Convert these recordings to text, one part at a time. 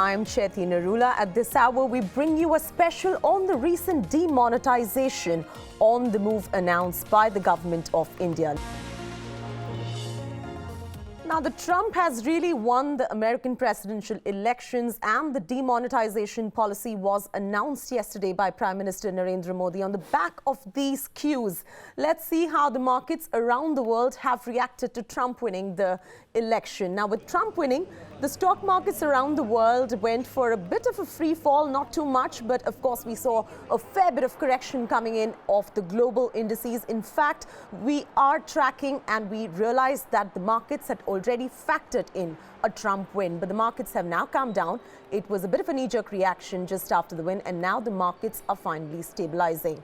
I'm Chaiti Narula. At this hour, we bring you a special on the recent demonetization on the move announced by the government of India. Now, the Trump has really won the American presidential elections, and the demonetization policy was announced yesterday by Prime Minister Narendra Modi. On the back of these cues, let's see how the markets around the world have reacted to Trump winning the election. Now, with Trump winning, the stock markets around the world went for a bit of a free fall, not too much, but of course we saw a fair bit of correction coming in of the global indices. In fact, we are tracking and we realized that the markets had already factored in a Trump win, but the markets have now calmed down. It was a bit of a knee-jerk reaction just after the win, and now the markets are finally stabilizing.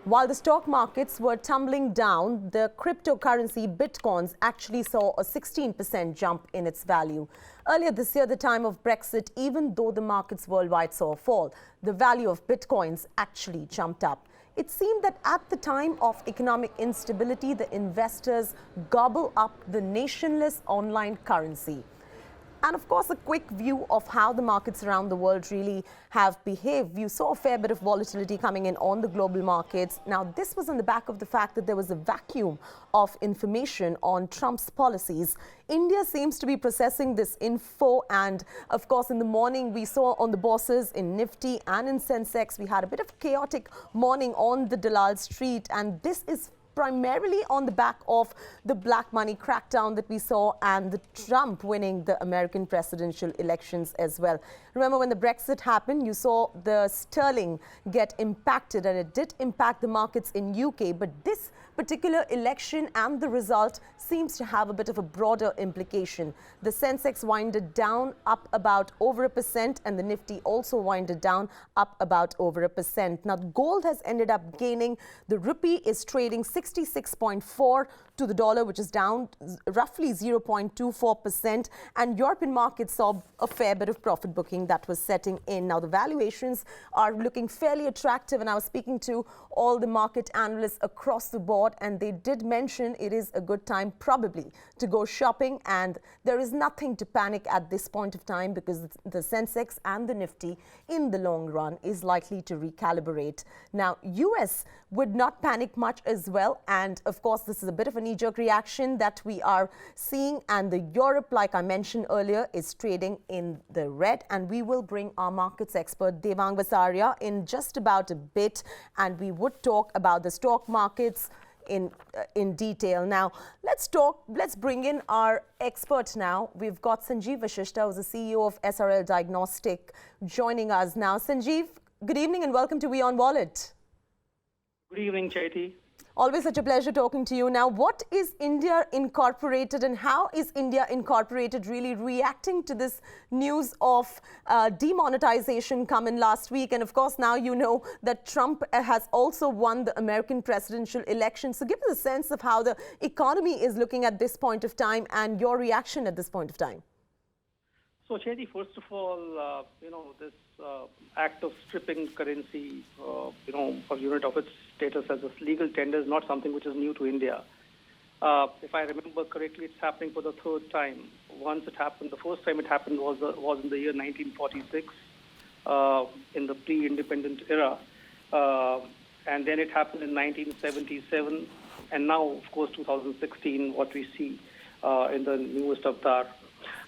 While the stock markets were tumbling down, the cryptocurrency BitCoins actually saw a 16% jump in its value. Earlier this year, the time of Brexit, even though the markets worldwide saw a fall, the value of BitCoins actually jumped up. It seemed that at the time of economic instability, the investors gobble up the nationless online currency. And of course, a quick view of how the markets around the world really have behaved. You saw a fair bit of volatility coming in on the global markets. Now, this was on the back of the fact that there was a vacuum of information on Trump's policies. India seems to be processing this info. And of course, in the morning, we saw on the bourses in Nifty and in Sensex, we had a bit of a chaotic morning on the Dalal Street. And this is primarily on the back of the black money crackdown that we saw and the Trump winning the American presidential elections as well. Remember, when the Brexit happened, you saw the sterling get impacted, and it did impact the markets in UK. But this particular election and the result seems to have a bit of a broader implication. The Sensex winded down up about over 1%, and the Nifty also winded down up about over 1%. Now, gold has ended up gaining. The rupee is trading 66.4 to the dollar, which is down roughly 0.24%. And European markets saw a fair bit of profit booking that was setting in. Now, the valuations are looking fairly attractive, and I was speaking to all the market analysts across the board, and they did mention it is a good time probably to go shopping, and there is nothing to panic at this point of time because the Sensex and the Nifty in the long run is likely to recalibrate. Now, US would not panic much as well, and of course this is a bit of a knee-jerk reaction that we are seeing, and the Europe, like I mentioned earlier, is trading in the red. And we will bring our markets expert Devang Vasaria in just about a bit, and we would talk about the stock markets in detail. Now, let's bring in our expert now. We've got Sanjeev Vashishta, who's the CEO of SRL Diagnostic, joining us now. Sanjeev, good evening and welcome to WION Wallet. Good evening, Chaiti. Always such a pleasure talking to you. Now, what is India Incorporated, and how is India Incorporated really reacting to this news of demonetization coming last week? And of course, now you know that Trump has also won the American presidential election. So give us a sense of how the economy is looking at this point of time and your reaction at this point of time. So, Chaiti, first of all, this act of stripping currency, a unit of its status as a legal tender is not something which is new to India. If I remember correctly, it's happening for the third time. Once it happened, the first time it happened was in the year 1946, in the pre-independent era, and then it happened in 1977, and now, of course, 2016, what we see in the newest avatar.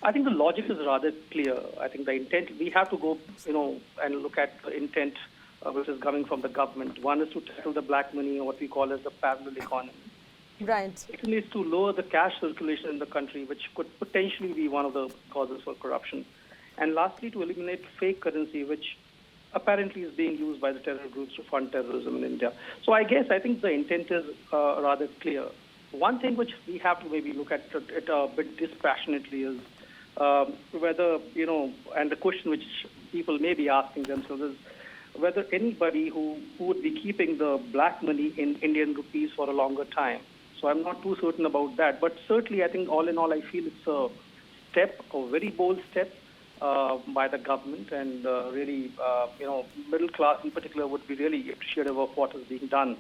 I think the logic is rather clear. I think the intent, we have to go, and look at the intent which is coming from the government. One is to tackle the black money, or what we call as the parallel economy. Right. Second is to lower the cash circulation in the country, which could potentially be one of the causes for corruption. And lastly, to eliminate fake currency, which apparently is being used by the terror groups to fund terrorism in India. So I think the intent is rather clear. One thing which we have to maybe look at it a bit dispassionately is whether, and the question which people may be asking themselves is whether anybody who would be keeping the black money in Indian rupees for a longer time. So I'm not too certain about that. But certainly, I think all in all, I feel it's a step, a very bold step by the government, and really, middle class in particular would be really appreciative of what is being done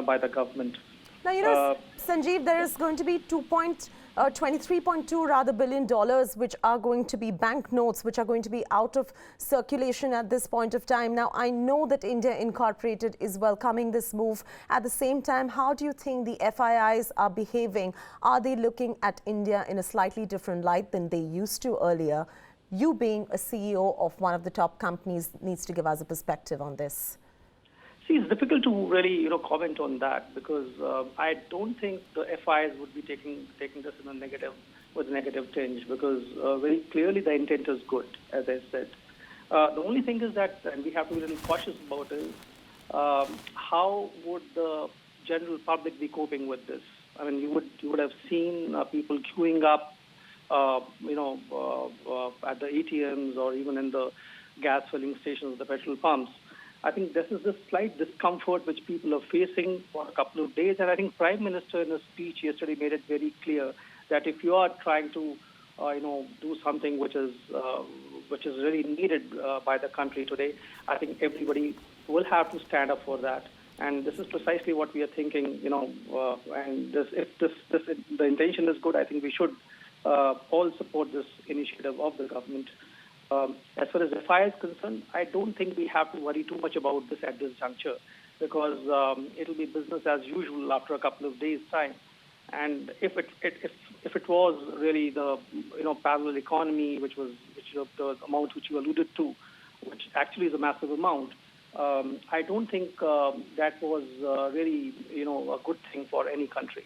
by the government. Now, you know, Sanjeev, there is going to be $23.2 billion which are going to be banknotes, which are going to be out of circulation at this point of time. Now, I know that India Incorporated is welcoming this move. At the same time, how do you think the FIIs are behaving? Are they looking at India in a slightly different light than they used to earlier? You being a CEO of one of the top companies needs to give us a perspective on this. See, it's difficult to really, comment on that because I don't think the FIs would be taking this in a negative tinge because very clearly the intent is good, as I said. The only thing is that, and we have to be a little cautious about is how would the general public be coping with this? I mean, you would have seen people queuing up, at the ATMs or even in the gas filling stations, the petrol pumps. I think this is the slight discomfort which people are facing for a couple of days. And I think Prime Minister in his speech yesterday made it very clear that if you are trying to, do something which is really needed by the country today, I think everybody will have to stand up for that. And this is precisely what we are thinking, and if the intention is good, I think we should all support this initiative of the government. As far as the FII is concerned, I don't think we have to worry too much about this at this juncture because it'll be business as usual after a couple of days' time. And if it was really the parallel economy, which the amount which you alluded to, which actually is a massive amount, I don't think that was really a good thing for any country.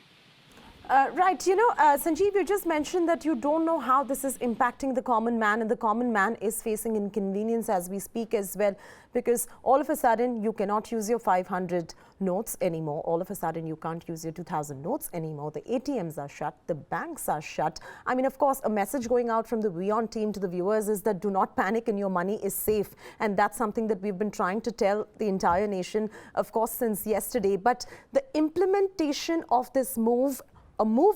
Right. Sanjeev, you just mentioned that you don't know how this is impacting the common man, and the common man is facing inconvenience as we speak as well, because all of a sudden you cannot use your 500 notes anymore. All of a sudden you can't use your 2,000 notes anymore. The ATMs are shut. The banks are shut. I mean, of course, a message going out from the WION team to the viewers is that do not panic and your money is safe. And that's something that we've been trying to tell the entire nation, of course, since yesterday. But the implementation of this move,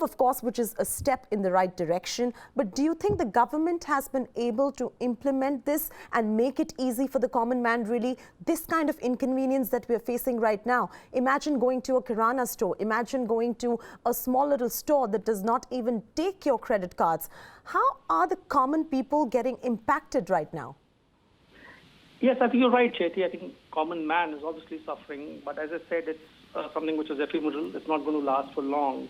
of course, which is a step in the right direction. But do you think the government has been able to implement this and make it easy for the common man, really? This kind of inconvenience that we're facing right now. Imagine going to a Kirana store. Imagine going to a small little store that does not even take your credit cards. How are the common people getting impacted right now? Yes, I think you're right, Chaiti. I think common man is obviously suffering. But as I said, it's something which is ephemeral. It's not going to last for long.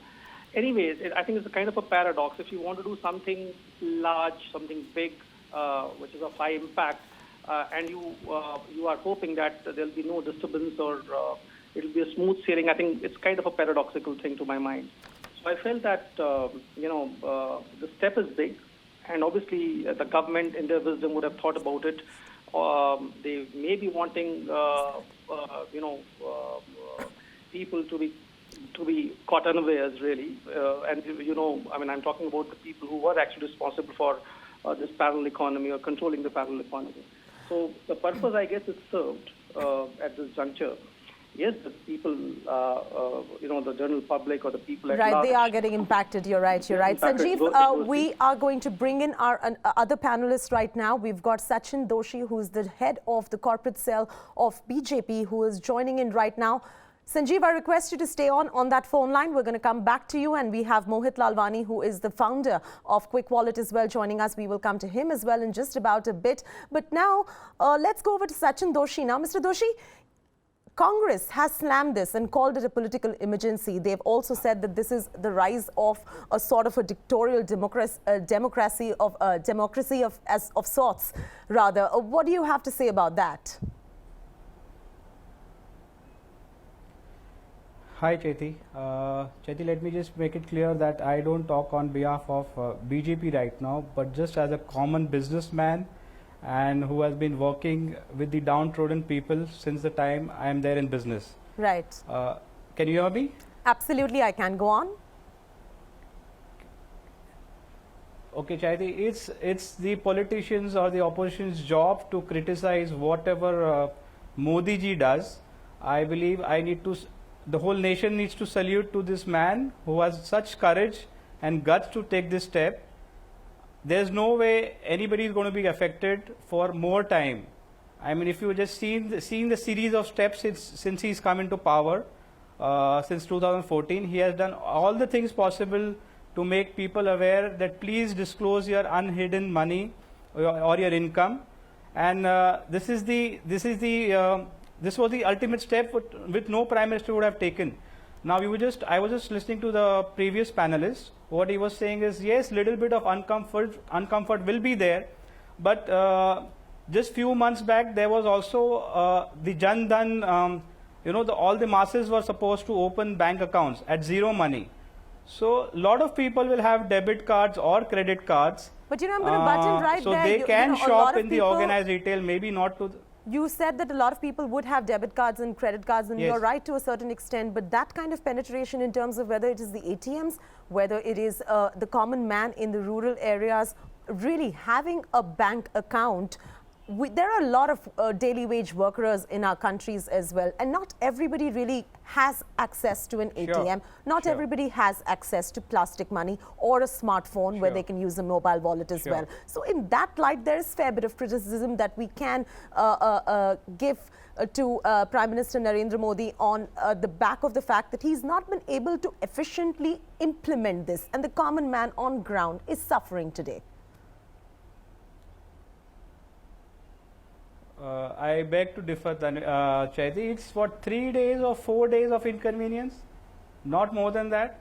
Anyways, I think it's a kind of a paradox. If you want to do something large, something big, which is of high impact, and you are hoping that there'll be no disturbance or it'll be a smooth sailing, I think it's kind of a paradoxical thing to my mind. So I felt that, the step is big, and obviously the government in their wisdom would have thought about it. They may be wanting, people to be caught unawares, really. And, I'm talking about the people who were actually responsible for this parallel economy or controlling the parallel economy. So the purpose, I guess, is served at this juncture. Yes, the people, the general public or the people at large. Right, they are getting impacted. You're right. Sanjeev, we are going to bring in our other panelists right now. We've got Sachin Doshi, who is the head of the corporate cell of BJP, who is joining in right now. Sanjeev, I request you to stay on that phone line. We're going to come back to you, and we have Mohit Lalwani, who is the founder of Quick Wallet as well, joining us. We will come to him as well in just about a bit. But now, let's go over to Sachin Doshi. Now, Mr. Doshi, Congress has slammed this and called it a political emergency. They've also said that this is the rise of a sort of a dictatorial democracy of sorts, rather. What do you have to say about that? Hi, Chaiti. Chaiti, let me just make it clear that I don't talk on behalf of BJP right now, but just as a common businessman and who has been working with the downtrodden people since the time I am there in business. Right. Can you hear me? Absolutely, I can. Go on. Okay, Chaiti, it's the politicians or the opposition's job to criticize whatever Modi ji does. I believe the whole nation needs to salute to this man who has such courage and guts to take this step. There's no way anybody is going to be affected for more time. I mean, if you just seeing the series of steps since he's come into power, since 2014. He has done all the things possible to make people aware that please disclose your unhidden money or your income. And this was the ultimate step which no Prime Minister would have taken. Now I was just listening to the previous panelist. What he was saying is, yes, little bit of uncomfort will be there, but just few months back there was also the Jan Dhan. All the masses were supposed to open bank accounts at zero money. So a lot of people will have debit cards or credit cards. But I'm going to butt in right so there. So they can shop in the organized retail, maybe not to. You said that a lot of people would have debit cards and credit cards, and you're right to a certain extent, but that kind of penetration in terms of whether it is the ATMs, whether it is the common man in the rural areas, really having a bank account, there are a lot of daily wage workers in our countries as well, and not everybody really has access to an ATM. Not everybody has access to plastic money or a smartphone where they can use a mobile wallet as well. So in that light, there is a fair bit of criticism that we can give to Prime Minister Narendra Modi on the back of the fact that he's not been able to efficiently implement this, and the common man on ground is suffering today. I beg to differ, Chaiti. It's what, 3 days or 4 days of inconvenience, not more than that.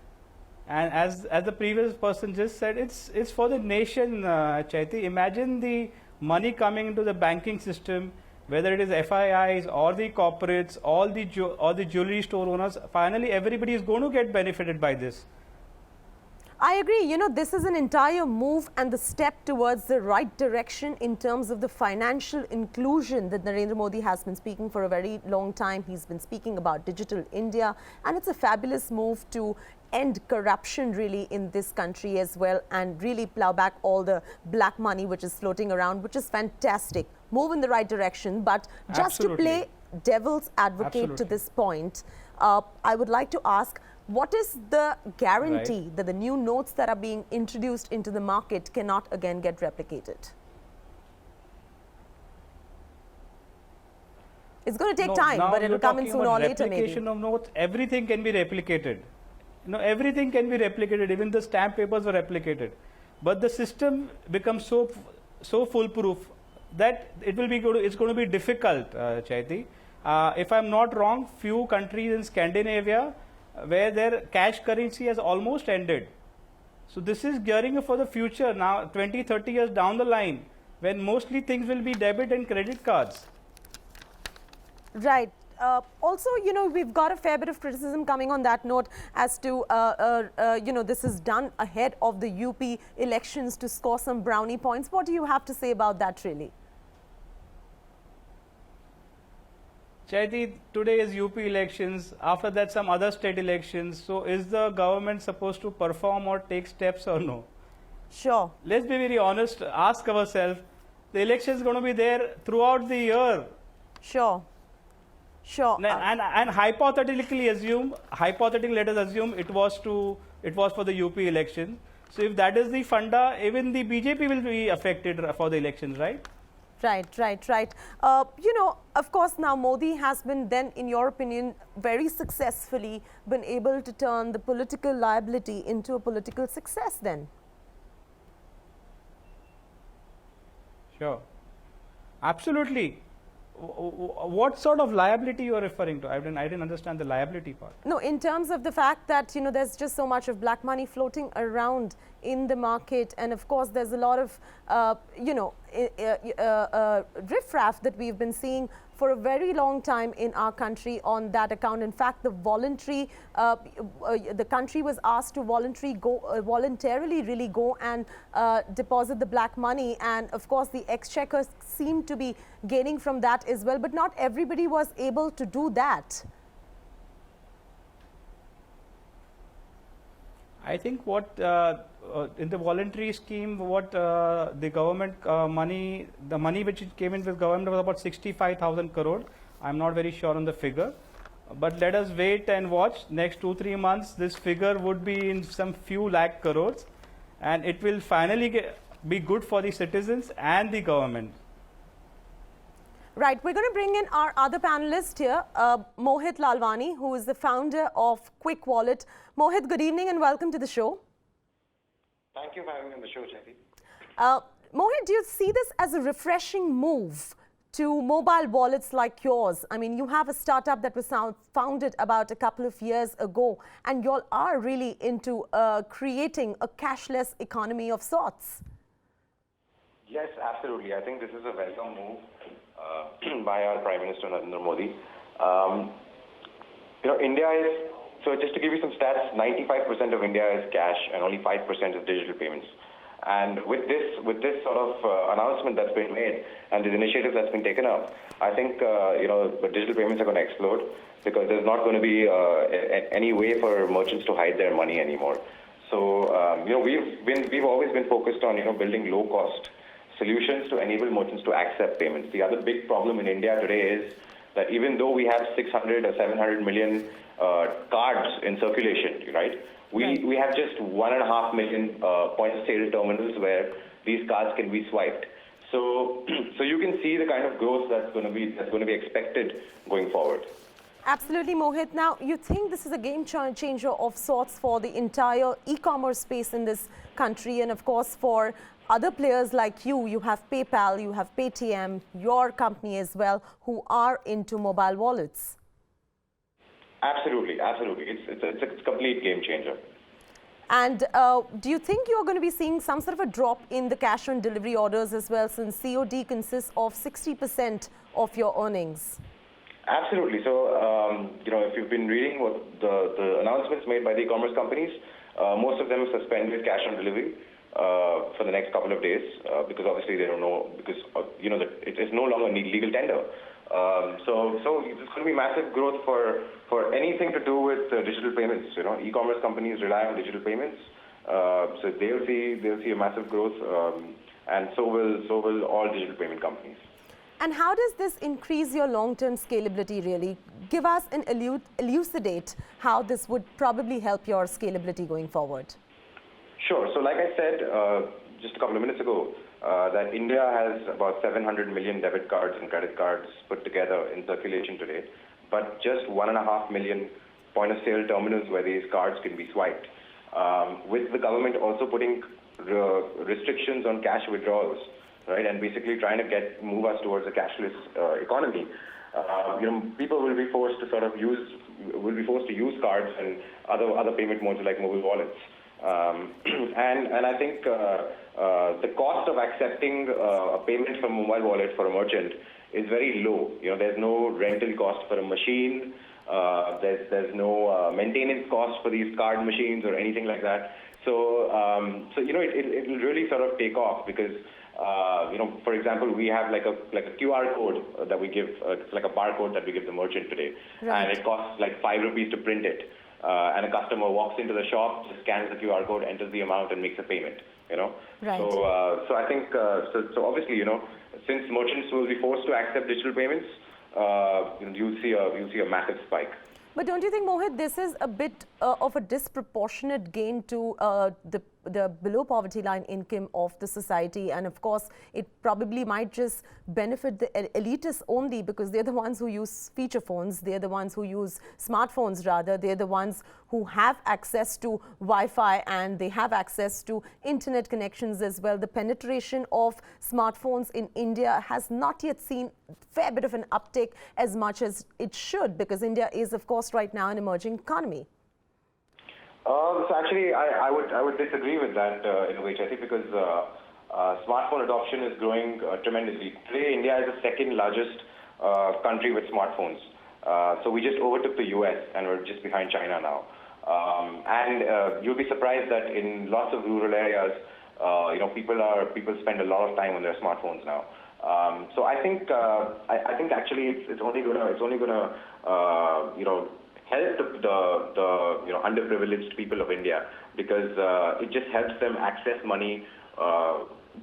And as the previous person just said, it's for the nation, Chaiti. Imagine the money coming into the banking system, whether it is FIIs or the corporates, or the jewelry store owners. Finally, everybody is going to get benefited by this. I agree. This is an entire move and the step towards the right direction in terms of the financial inclusion that Narendra Modi has been speaking for a very long time. He's been speaking about digital India, and it's a fabulous move to end corruption really in this country as well, and really plow back all the black money which is floating around, which is fantastic. Move in the right direction. But just to play devil's advocate to this point, I would like to ask, what is the guarantee that the new notes that are being introduced into the market cannot again get replicated? It's going to take time, but it will come in sooner or later maybe. Replication of notes, everything can be replicated. Everything can be replicated, even the stamp papers were replicated. But the system becomes so foolproof that it's going to be difficult, Chaiti. If I'm not wrong, few countries in Scandinavia where their cash currency has almost ended. So this is gearing up for the future now, 20, 30 years down the line, when mostly things will be debit and credit cards. Right. Also, we've got a fair bit of criticism coming on that note as to, this is done ahead of the UP elections to score some brownie points. What do you have to say about that really? Chaiti, today is UP elections, after that some other state elections. So is the government supposed to perform or take steps or no? Sure. Let's be very honest, ask ourselves, the election is going to be there throughout the year. Sure. Sure. And hypothetically let us assume it was for the UP election. So if that is the funda, even the BJP will be affected for the elections, right? Right. Of course, now Modi has been then, in your opinion, very successfully been able to turn the political liability into a political success then. Sure. Absolutely. What sort of liability you are referring to? I didn't understand the liability part. No, in terms of the fact that, there's just so much of black money floating around in the market. And of course, there's a lot of, riffraff that we've been seeing for a very long time in our country on that account. In fact, the country was asked to voluntarily really go and deposit the black money. And of course, the exchequer seemed to be gaining from that as well. But not everybody was able to do that. I think what in the voluntary scheme, what the government the money which came in with government was about 65,000 crore. I'm not very sure on the figure, but let us wait and watch. Next 2-3 months, this figure would be in some few lakh crores, and it will finally be good for the citizens and the government. Right, we're going to bring in our other panelist here, Mohit Lalwani, who is the founder of Quick Wallet. Mohit, good evening and welcome to the show. Thank you for having me on the show, Jyoti. Mohit, do you see this as a refreshing move to mobile wallets like yours? I mean, you have a startup that was founded about a couple of years ago, and you all are really into creating a cashless economy of sorts. Yes, absolutely. I think this is a welcome move by our Prime Minister Narendra Modi. India is, so just to give you some stats, 95% of India is cash and only 5% is digital payments. And with this sort of announcement that's been made and this initiative that's been taken up, I think the digital payments are going to explode because there's not going to be any way for merchants to hide their money anymore. So we've always been focused on building low cost solutions to enable merchants to accept payments. The other big problem in India today is that even though we have 600 or 700 million cards in circulation, right? We have just 1.5 million point-of-sale terminals where these cards can be swiped. So you can see the kind of growth that's going to be expected going forward. Absolutely, Mohit. Now, you think this is a game changer of sorts for the entire e-commerce space in this country, and of course for other players like you. You have PayPal, you have Paytm, your company as well, who are into mobile wallets. Absolutely, absolutely. It's a complete game changer. And do you think you're going to be seeing some sort of a drop in the cash on delivery orders as well, since COD consists of 60% of your earnings? Absolutely. So, if you've been reading what the announcements made by the e-commerce companies, most of them have suspended cash on delivery for the next couple of days because obviously they don't know, because it is no longer a legal tender. So it's going to be massive growth for anything to do with digital payments. E-commerce companies rely on digital payments, so they'll see a massive growth, and so will all digital payment companies. And how does this increase your long-term scalability, really? Give us and elucidate how this would probably help your scalability going forward. Sure. So like I said just a couple of minutes ago, that India has about 700 million debit cards and credit cards put together in circulation today, but just 1.5 million point-of-sale terminals where these cards can be swiped. With the government also putting restrictions on cash withdrawals, right, and basically trying to move us towards a cashless economy. People will be forced to use cards and other payment modes like mobile wallets. And I think the cost of accepting a payment from a mobile wallet for a merchant is very low. There's no rental cost for a machine. There's no maintenance cost for these card machines or anything like that. So it will really sort of take off because for example, we have like a QR code that we give, it's like a barcode that we give the merchant today, right. And it costs like 5 rupees to print it. And a customer walks into the shop, just scans the QR code, enters the amount, and makes a payment. Right. So I think so obviously since merchants will be forced to accept digital payments, you'll see a massive spike. But don't you think, Mohit, this is a bit of a disproportionate gain to the below poverty line income of the society? And of course, it probably might just benefit the elitists only because they're the ones who use feature phones. They're the ones who use smartphones, rather. They're the ones who have access to Wi-Fi and they have access to internet connections as well. The penetration of smartphones in India has not yet seen a fair bit of an uptake as much as it should, because India is, of course, right now an emerging economy. So actually, I would disagree with that in a way, Chetty, because smartphone adoption is growing tremendously. Today, India is the second largest country with smartphones. So we just overtook the US and we're just behind China now. And you'll be surprised that in lots of rural areas, people spend a lot of time on their smartphones now. So I think actually it's only gonna help the underprivileged people of India, because it just helps them access money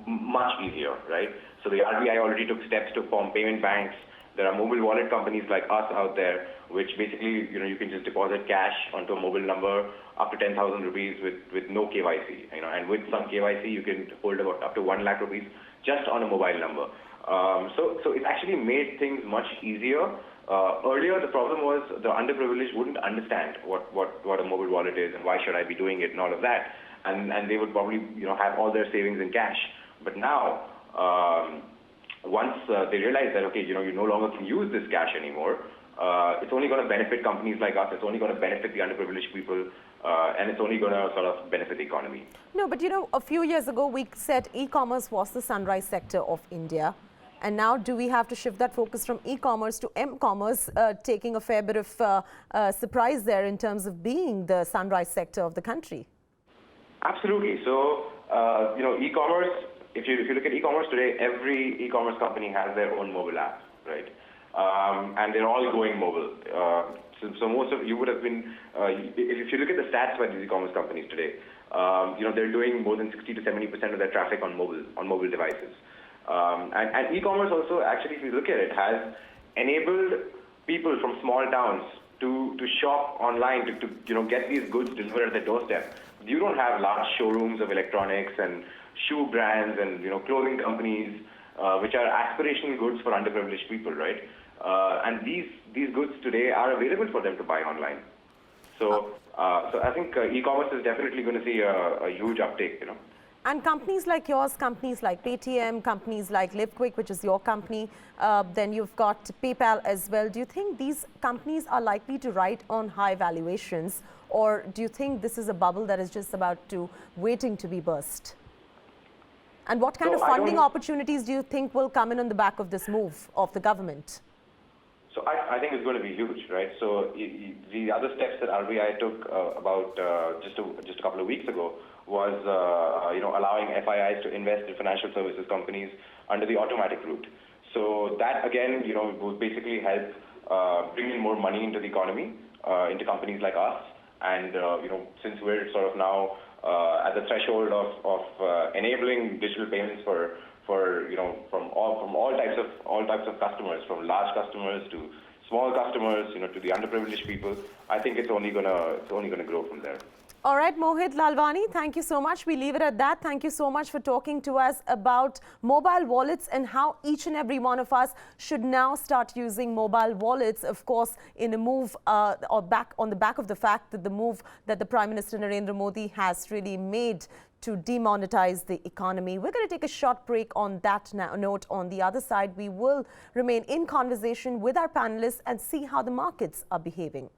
much easier, right? So the RBI already took steps to form payment banks. There are mobile wallet companies like us out there, which basically, you can just deposit cash onto a mobile number up to 10,000 rupees with no KYC, and with some KYC, you can hold about up to 1 lakh rupees just on a mobile number. So it's actually made things much easier. Earlier, the problem was the underprivileged wouldn't understand what a mobile wallet is and why should I be doing it and all of that, and they would probably have all their savings in cash. But now, once they realize that okay, you no longer can use this cash anymore, it's only going to benefit companies like us. It's only going to benefit the underprivileged people, and it's only going to sort of benefit the economy. No, but a few years ago we said e-commerce was the sunrise sector of India. And now do we have to shift that focus from e-commerce to m-commerce, taking a fair bit of surprise there in terms of being the sunrise sector of the country? Absolutely. So, e-commerce, if you look at e-commerce today, every e-commerce company has their own mobile app, right? And they're all going mobile. So most of you would have been, if you look at the stats by these e-commerce companies today, they're doing more than 60 to 70% of their traffic on mobile devices. And e-commerce also, actually, if you look at it, has enabled people from small towns to shop online, to get these goods delivered at their doorstep. You don't have large showrooms of electronics and shoe brands and clothing companies, which are aspirational goods for underprivileged people, right? And these goods today are available for them to buy online. So I think e-commerce is definitely going to see a huge uptake, And companies like yours, companies like Paytm, companies like LiveQuick, which is your company, then you've got PayPal as well. Do you think these companies are likely to ride on high valuations, or do you think this is a bubble that is just waiting to be burst? And what kind of funding opportunities do you think will come in on the back of this move of the government? So I think it's going to be huge, right? So the other steps that RBI took about just a couple of weeks ago was allowing FIIs to invest in financial services companies under the automatic route. So that again, will basically help bring in more money into the economy, into companies like us. And since we're sort of now at the threshold of enabling digital payments from all types of customers, from large customers to small customers, to the underprivileged people, I think it's only gonna grow from there. All right, Mohit Lalwani, thank you so much. We leave it at that. Thank you so much for talking to us about mobile wallets and how each and every one of us should now start using mobile wallets, of course, in a move on the back of the fact that the move that the Prime Minister Narendra Modi has really made to demonetize the economy. We're going to take a short break on that note. On the other side, we will remain in conversation with our panelists and see how the markets are behaving.